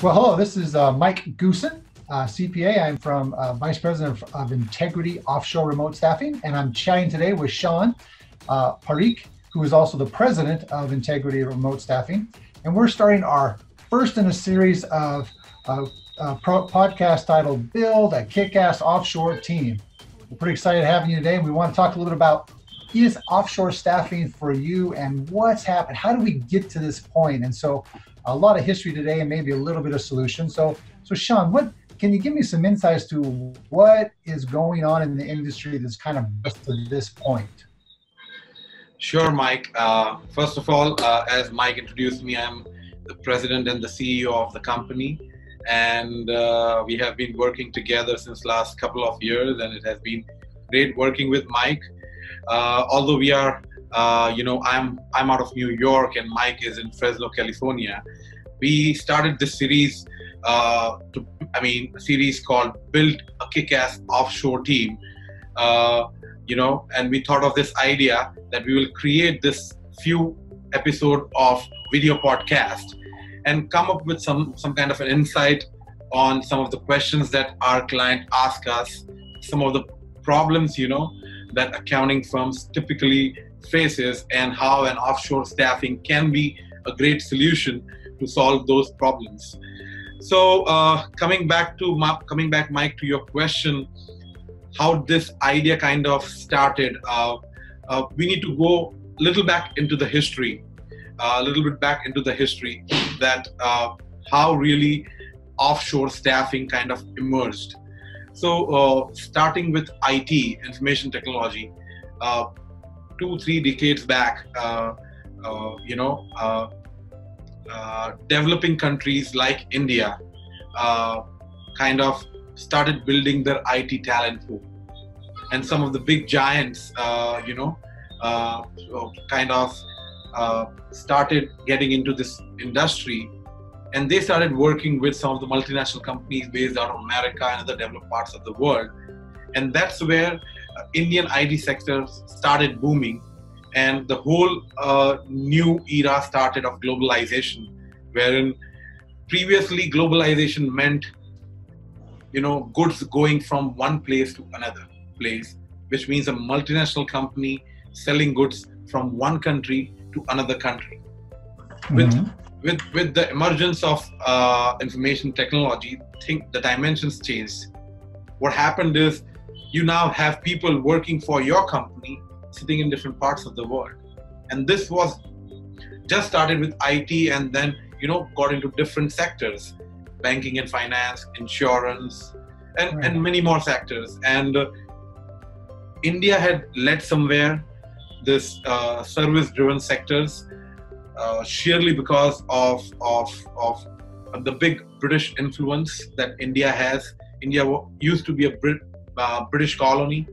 Well, hello, this is Mike Goossen, CPA. I'm from Vice President of Entigrity Offshore Remote Staffing, and I'm chatting today with Shawn Parikh, who is also the President of Entigrity Remote Staffing. And we're starting our first in a series of podcast titled Build a Kickass Offshore Team. We're pretty excited having you today. We want to talk a little bit about is offshore staffing for you and what's happened? How do we get to this point? And so a lot of history today and maybe a little bit of solution. So Shawn, can you give me some insights to what is going on in the industry that's kind of brought to this point? Sure, Mike. First of all, as Mike introduced me, I'm the president and the CEO of the company. And we have been working together since last couple of years, and it has been great working with Mike. Although we are, I'm out of New York and Mike is in Fresno, California. We started this series, a series called Build a Kickass Offshore Team. And we thought of this idea that we will create this few episode of video podcast and come up with some kind of an insight on some of the questions that our client ask us, some of the problems, that accounting firms typically faces, and how an offshore staffing can be a great solution to solve those problems. So coming back, Mike, to your question, how this idea kind of started, we need to go a little bit back into the history that how really offshore staffing kind of emerged. So starting with IT, information technology, 2-3 decades back, developing countries like India kind of started building their IT talent pool. And some of the big giants, started getting into this industry, and they started working with some of the multinational companies based out of America and other developed parts of the world. And that's where Indian IT sector started booming, and the whole new era started of globalization, wherein previously globalization meant goods going from one place to another place, which means a multinational company selling goods from one country to another country. With the emergence of information technology, the dimensions changed. What happened is you now have people working for your company sitting in different parts of the world. And this was just started with IT and then, got into different sectors, banking and finance, insurance, and many more sectors. And India had led somewhere this service-driven sectors, sheerly because of the big British influence that India has. India used to be a British colony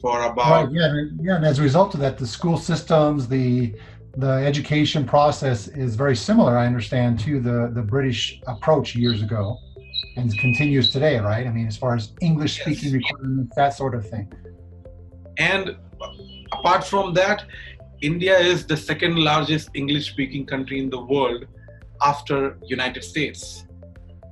for about... Yeah, and as a result of that, the school systems, the education process is very similar, I understand, to the British approach years ago, and continues today, right? I mean, as far as English-speaking requirements, that sort of thing. And apart from that, India is the second largest English-speaking country in the world after United States.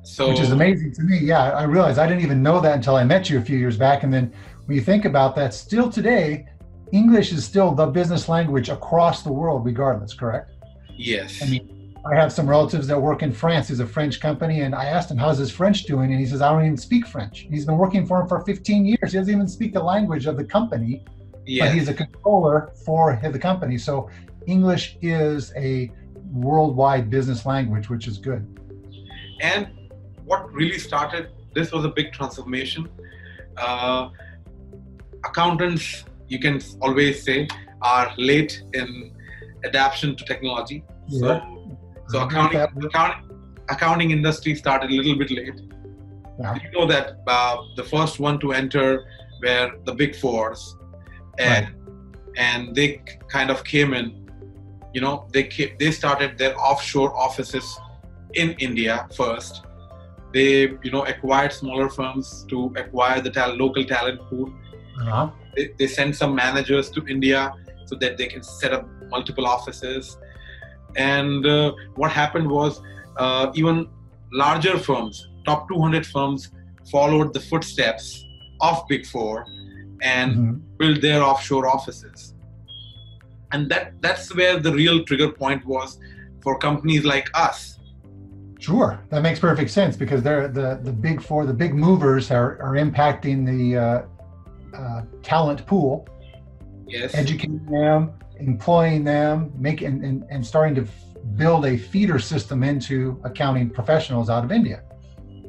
So, which is amazing to me. Yeah, I realized I didn't even know that until I met you a few years back. And then when you think about that, still today, English is still the business language across the world, regardless, correct? Yes. I mean, I have some relatives that work in France. He's a French company, and I asked him, how's his French doing? And he says, I don't even speak French. He's been working for him for 15 years. He doesn't even speak the language of the company. But he's a controller for the company. So English is a worldwide business language, which is good. And what really started, this was a big transformation. Accountants, you can always say, are late in adaptation to technology. Yeah. So accounting industry started a little bit late. Yeah. You know that the first one to enter were the big fours. And they kind of came in, they started their offshore offices in India first. They, acquired smaller firms to acquire the local talent pool. They sent some managers to India so that they can set up multiple offices. And what happened was even larger firms, top 200 firms, followed the footsteps of Big Four and built their offshore offices. And that's where the real trigger point was for companies like us. Sure, that makes perfect sense, because they're the Big Four, the big movers are impacting the talent pool. Yes. Educating them, employing them, and starting to build a feeder system into accounting professionals out of India.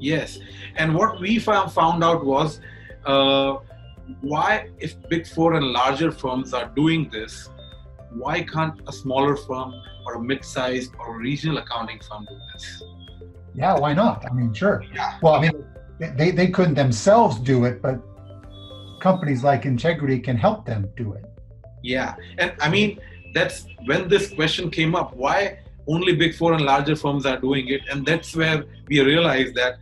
Yes, and what we found out was why, if Big Four and larger firms are doing this, why can't a smaller firm or a mid-sized or a regional accounting firm do this? Yeah, why not? I mean, sure. Yeah. Well, I mean, they couldn't themselves do it, but companies like Entigrity can help them do it. Yeah, and I mean, that's when this question came up, why only Big Four and larger firms are doing it? And that's where we realized that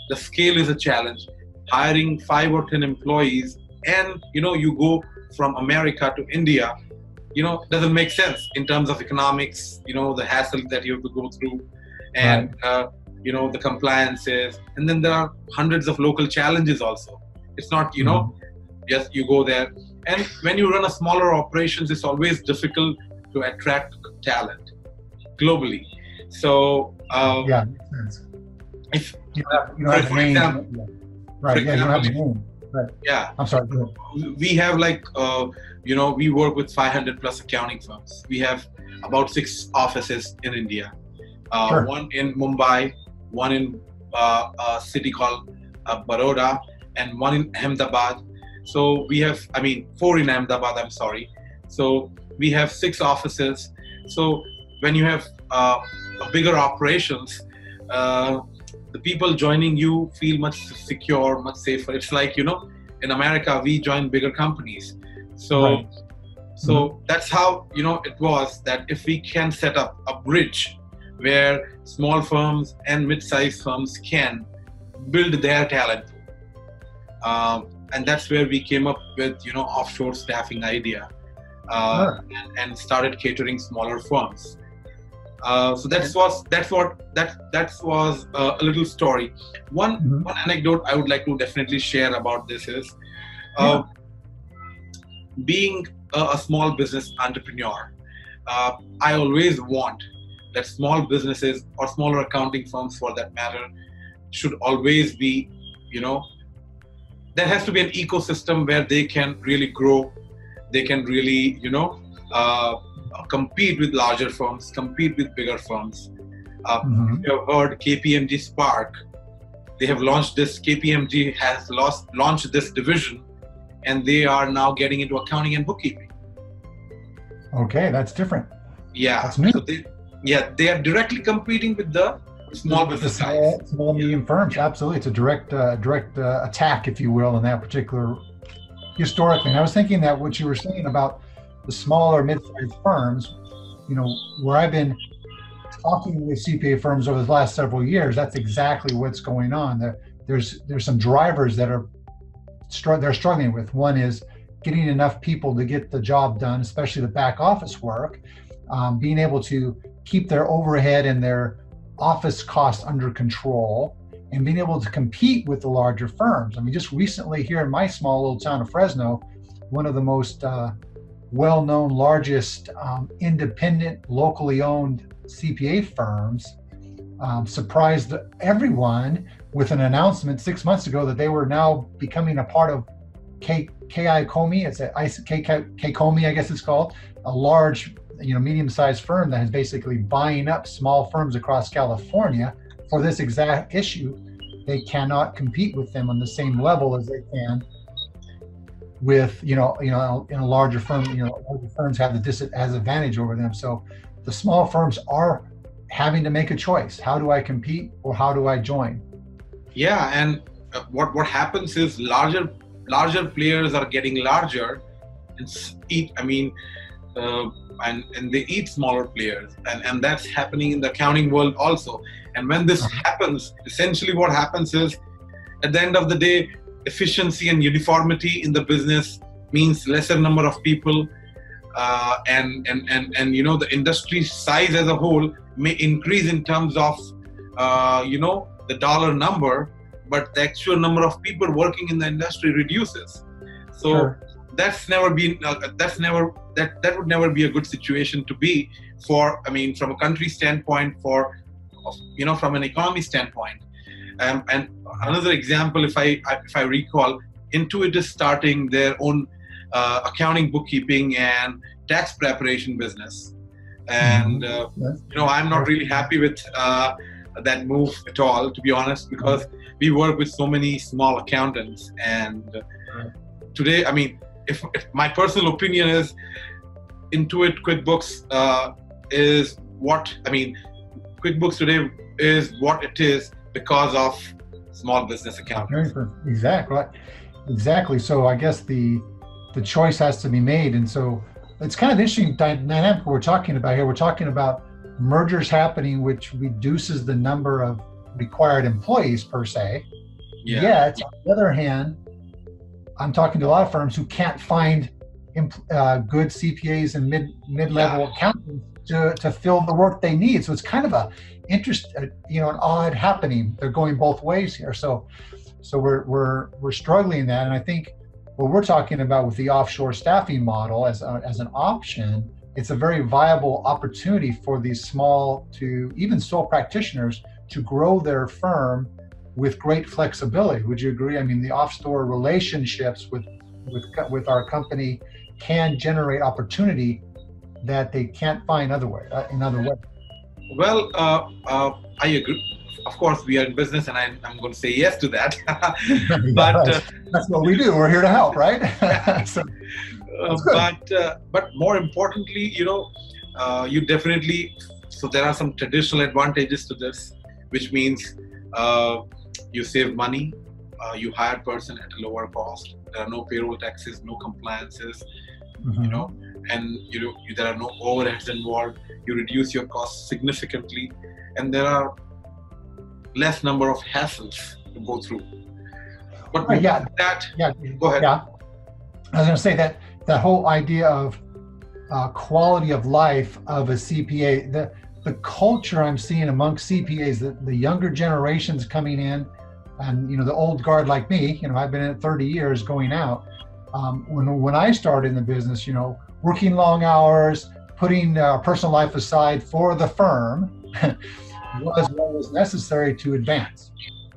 the scale is a challenge. Hiring 5 or 10 employees, and you go from America to India, doesn't make sense in terms of economics, the hassle that you have to go through, and the compliances, and then there are hundreds of local challenges also. It's not, just you go there. And when you run a smaller operations, it's always difficult to attract talent globally. So yeah, makes sense. If you don't have a name, right? Yeah, you don't have a name. Right. Yeah. I'm sorry. We have we work with 500 plus accounting firms. We have about 6 offices in India. Sure. One in Mumbai, one in a city called Baroda, and one in Ahmedabad. So we have, 4 in Ahmedabad, I'm sorry. So we have 6 offices. So when you have bigger operations, the people joining you feel much secure, much safer. It's like, in America, we join bigger companies. So, that's how, it was that if we can set up a bridge where small firms and mid-sized firms can build their talent pool. And that's where we came up with, offshore staffing idea, and started catering smaller firms. So that was a little story. One anecdote I would like to definitely share about this is being a small business entrepreneur. I always want that small businesses or smaller accounting firms, for that matter, should always be, there has to be an ecosystem where they can really grow. They can really, compete with larger firms, compete with bigger firms. If you have heard KPMG Spark, they have launched this. KPMG has launched this division, and they are now getting into accounting and bookkeeping. Okay, that's different. Yeah, that's new. So they are directly competing with the small business guys. Small medium firms. Absolutely, it's a direct attack, if you will, in that particular historically. And I was thinking that what you were saying about the smaller mid-sized firms, where I've been talking with CPA firms over the last several years, that's exactly what's going on. There's some drivers that they're struggling with. One is getting enough people to get the job done, especially the back office work, being able to keep their overhead and their office costs under control, and being able to compete with the larger firms. Just recently here in my small little town of Fresno, one of the most well-known, largest independent, locally owned CPA firms surprised everyone with an announcement 6 months ago that they were now becoming a part of 𝐚𝐜𝐜𝐬. It's 𝐚𝐜𝐜𝐬𝐬, I guess it's called, a large, medium-sized firm that is basically buying up small firms across California for this exact issue. They cannot compete with them on the same level as they can with, in a larger firm. Larger firms have the disadvantage over them. So the small firms are having to make a choice. How do I compete, or how do I join? Yeah, and what happens is larger players are getting larger and and they eat smaller players, and that's happening in the accounting world also. And when this happens, essentially what happens is, at the end of the day, efficiency and uniformity in the business means lesser number of people, and the industry size as a whole may increase in terms of the dollar number, but the actual number of people working in the industry reduces. So Sure. that's never been that would never be a good situation to be for, from a country standpoint, from an economy standpoint. And another example, if I recall, Intuit is starting their own accounting, bookkeeping, and tax preparation business. And I'm not really happy with that move at all, to be honest, because we work with so many small accountants. And today, if my personal opinion is, Intuit QuickBooks is what QuickBooks today is what it is because of small business accountants. Exactly. So I guess the choice has to be made, and so it's kind of interesting dynamic we're talking about here. We're talking about mergers happening, which reduces the number of required employees per se. Yeah. Yet, on the other hand, I'm talking to a lot of firms who can't find good CPAs and mid-level accountants to fill the work they need. So it's kind of an odd happening. They're going both ways here. So we're struggling in that. And I think what we're talking about with the offshore staffing model as an option, it's a very viable opportunity for these small to even sole practitioners to grow their firm with great flexibility. Would you agree? The offshore relationships with our company can generate opportunity that they can't find in other ways. Well, I agree. Of course, we are in business, and I'm going to say yes to that. But that's what we do. We're here to help, right? But more importantly, you definitely. So there are some traditional advantages to this, which means you save money, you hire a person at a lower cost. There are no payroll taxes, no compliances, and there are no overheads involved. You reduce your costs significantly, and there are less number of hassles to go through. But go ahead. Yeah, I was going to say that whole idea of quality of life of a CPA, the culture I'm seeing amongst CPAs, the younger generations coming in, and the old guard like me, I've been in it 30 years going out. When I started in the business, working long hours, putting personal life aside for the firm was what was necessary to advance.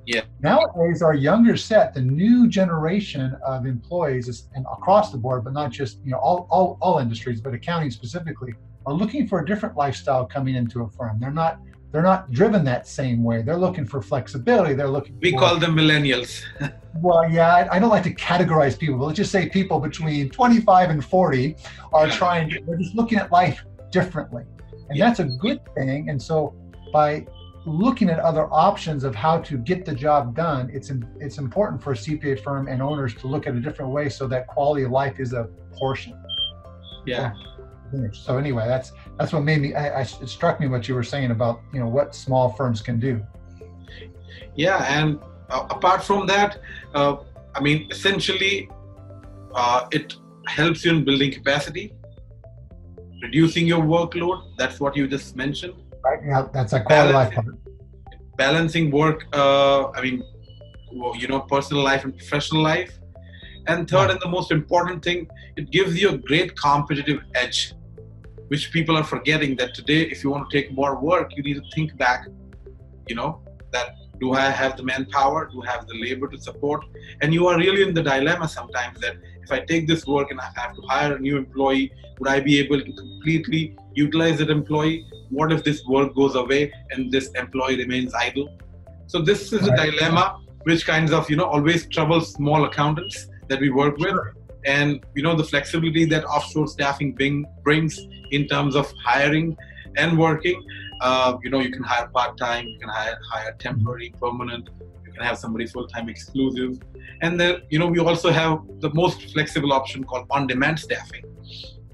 Yeah. Nowadays, our younger set, the new generation of employees, and across the board, but not just all industries, but accounting specifically, are looking for a different lifestyle coming into a firm. They're not driven that same way. They're looking for flexibility. We call them millennials. Well, yeah, I don't like to categorize people, but let's just say people between 25 and 40 are they're just looking at life differently. And that's a good thing. And so by looking at other options of how to get the job done, it's important for a CPA firm and owners to look at a different way so that quality of life is a portion. Yeah. So anyway, that's what made me. It struck me what you were saying about what small firms can do. Yeah, and apart from that, essentially, it helps you in building capacity, reducing your workload. That's what you just mentioned. Right. Yeah, that's a quality life part. Balancing work, personal life and professional life. And third, and the most important thing, it gives you a great competitive edge, which people are forgetting, that today, if you want to take more work, you need to think back, that do I have the manpower? Do I have the labor to support? And you are really in the dilemma sometimes that if I take this work and I have to hire a new employee, would I be able to completely utilize that employee? What if this work goes away and this employee remains idle? So this is a dilemma which kinds of, always troubles small accountants that we work with. And, the flexibility that offshore staffing brings in terms of hiring and working, you can hire part-time, you can hire temporary, permanent, you can have somebody full-time exclusive. And then, we also have the most flexible option called on-demand staffing.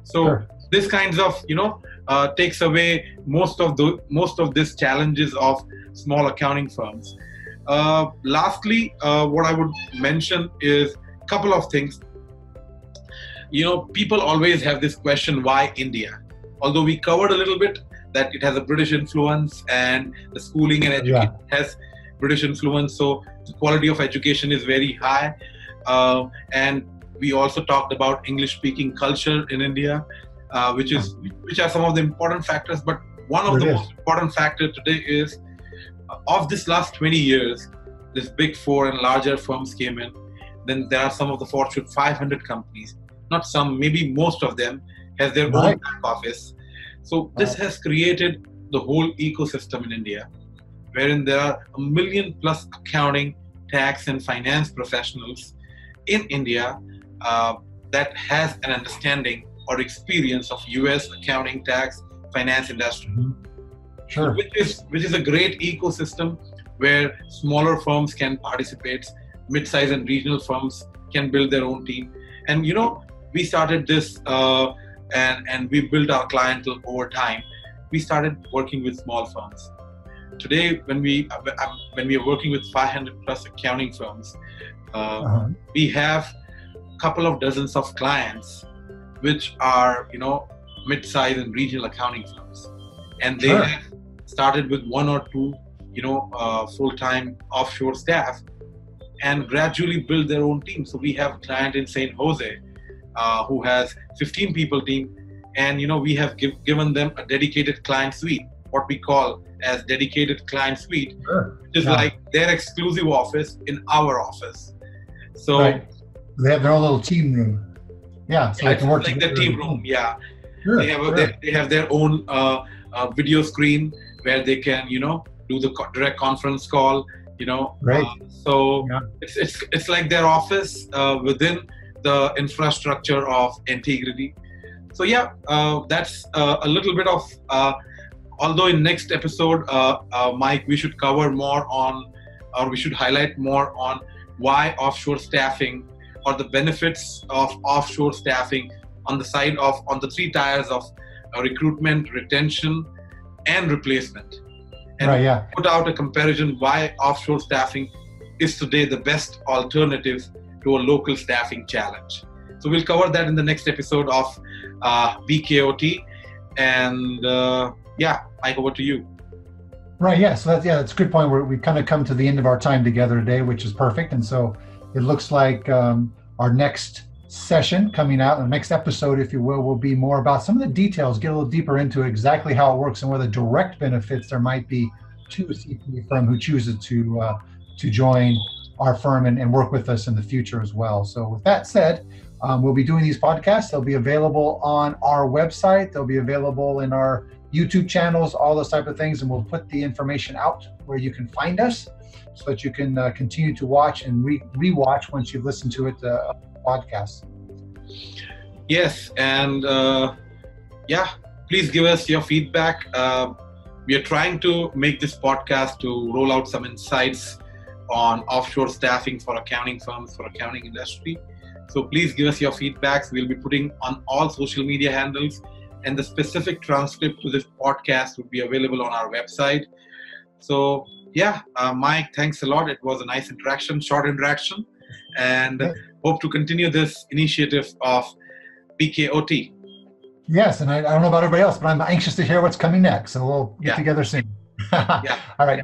So this kinds of, takes away most of these challenges of small accounting firms. Lastly, what I would mention is a couple of things. People always have this question, why India? Although we covered a little bit, that it has a British influence, and the schooling and education has British influence. So the quality of education is very high. And we also talked about English-speaking culture in India, which are some of the important factors. But one of the most important factors today is, of this last 20 years, this big four and larger firms came in. Then there are some of the Fortune 500 companies, not some, maybe most of them, has their own back office. So this has created the whole ecosystem in India, wherein there are 1 million plus accounting, tax, and finance professionals in India that has an understanding or experience of US accounting, tax, finance industry. Sure. Which is a great ecosystem where smaller firms can participate, mid-size and regional firms can build their own team. And you know, we started this and we built our clientele over time. We started working with small firms. Today, when we are working with 500 plus accounting firms, we have a couple of dozens of clients which are, you know, mid-size and regional accounting firms, and they have started with 1 or 2, you know, full-time offshore staff, and gradually build their own team. So we have a client in 𝐚𝐜𝐬𝐬 who has 15 people team, and you know, we have given them a dedicated client suite, what we call as dedicated client suite, which is like their exclusive office in our office. So they have their own little team room. So they can work like their team room. They have their own video screen where they can, you know, do the direct conference call, you know. It's like their office within the infrastructure of Entigrity. So that's a little bit of, although in next episode, Mike, we should cover more on, or we should highlight more on why offshore staffing, or the benefits of offshore staffing on the side of, on the 3 tiers of recruitment, retention, and replacement. And put out a comparison why offshore staffing is today the best alternative to a local staffing challenge. So we'll cover that in the next episode of BKOT. And Mike, over to you. So that's a good point, where we kind of come to the end of our time together today, which is perfect. And so it looks like our next session coming out, the next episode, if you will be more about some of the details, get a little deeper into exactly how it works and what the direct benefits there might be to a CPA firm who chooses to join our firm and work with us in the future as well. So with that said, we'll be doing these podcasts. They'll be available on our website. They'll be available in our YouTube channels, all those type of things, and we'll put the information out where you can find us, so that you can continue to watch and re-watch once you've listened to it, podcast. Yes, and please give us your feedback. We are trying to make this podcast to roll out some insights on offshore staffing for accounting firms, for accounting industry. So please give us your feedbacks. We'll be putting on all social media handles, and the specific transcript to this podcast will be available on our website. So Mike, thanks a lot. It was a nice interaction, short interaction, and hope to continue this initiative of BKOT. Yes, and I don't know about everybody else, but I'm anxious to hear what's coming next. So we'll get together soon. All right.